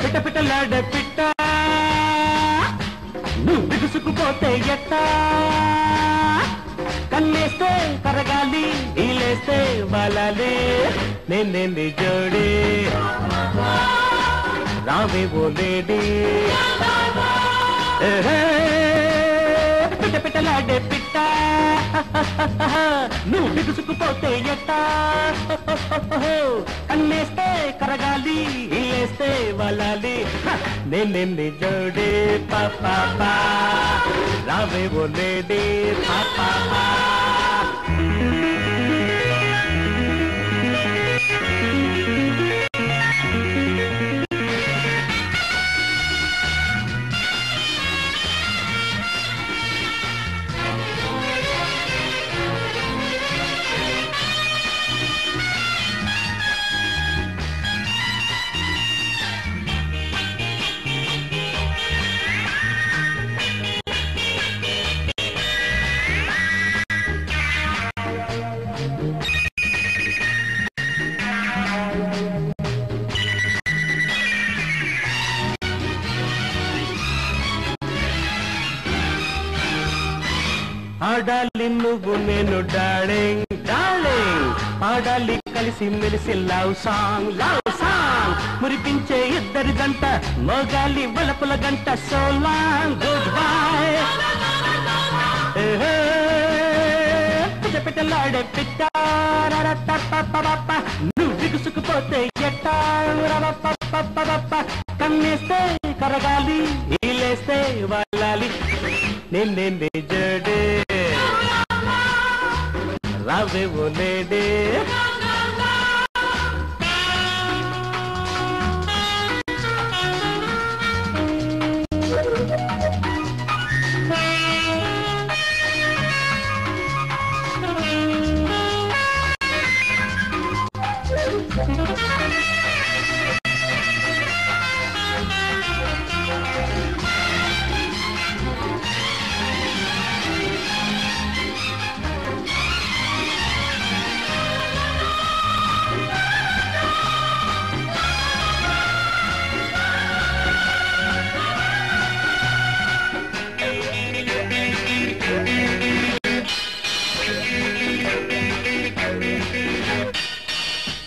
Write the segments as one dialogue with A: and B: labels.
A: పిట పిటలాడే పిట్ట నువ్వు బిగుసుకుపోతే ఎట్టా కన్నేస్తే కరగాలి ఈలేస్తే వాలాలి నేనేంది జోడి రావే ఓ లేడీ పిట పిటలాడే పిట్ట నువ్వు బిగుసుకుపోతే ఎట్టా కన్నేస్తే కరగాలి ఈలేస్తే వాలాలి నేనేంది జోడి పాపా రావే ఓ లేడీ పాపా ఆడాలి నువ్వు నేను డార్లింగ్ డార్లింగ్ పాడాలి కలిసి మెలిసి లవ్ సాంగ్ మురిపించే ఇద్దరి గంట మోగాలి వలపుల గంట సో లాంగ్ గుడ్ బై పిట పిటలాడే పిట్ట నువ్వు బిగుసుకుపోతే ఎట్టా కన్నేస్తే కరగాలి ఈలేస్తే వాలాలి నిన్నే జడే రావే ఓ లేడీ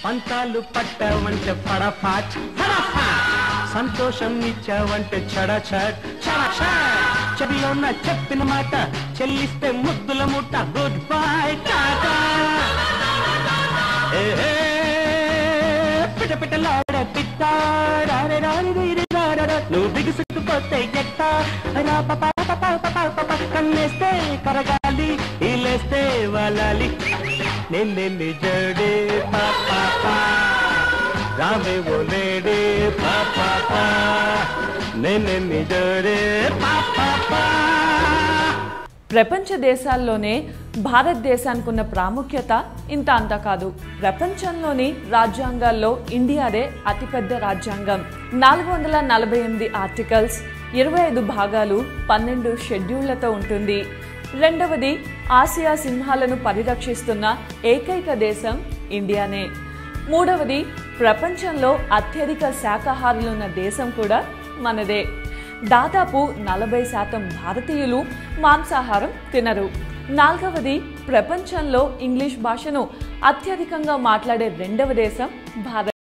A: పంతాలు పట్టవంటే ఫటాఫట్ సంతోషం ఇచ్చావంటే చడచట్ చెవిలో నా చెప్పిన మాట చెల్లిస్తే ముద్దుల మూట గుడ్ బై టాటా పిట పిటలాడే పిట్ట నువ్వు బిగుసుకుపోతే ఎట్టా కన్నేస్తే కరగాలి ఈలేస్తే వాలాలి నిన్నే జడే పాపా రావే ఓ లేడీ పాపా నిన్నే జడే పాపా
B: ప్రపంచ దేశాల్లోనే భారతదేశానికి ఉన్న ప్రాముఖ్యత ఇంత అంతా కాదు. ప్రపంచంలోని రాజ్యాంగాల్లో ఇండియాదే అతిపెద్ద రాజ్యాంగం. 448 ఆర్టికల్స్, 25 భాగాలు, 12 షెడ్యూళ్లతో ఉంటుంది. రెండవది, ఆసియా సింహాలను పరిరక్షిస్తున్న ఏకైక దేశం ఇండియానే. మూడవది, ప్రపంచంలో అత్యధిక శాకాహారులున్న దేశం కూడా మనదే. దాదాపు 40% భారతీయులు మాంసాహారం తినరు. నాలుగవది, ప్రపంచంలో ఇంగ్లీష్ భాషను అత్యధికంగా మాట్లాడే రెండవ దేశం భారత్.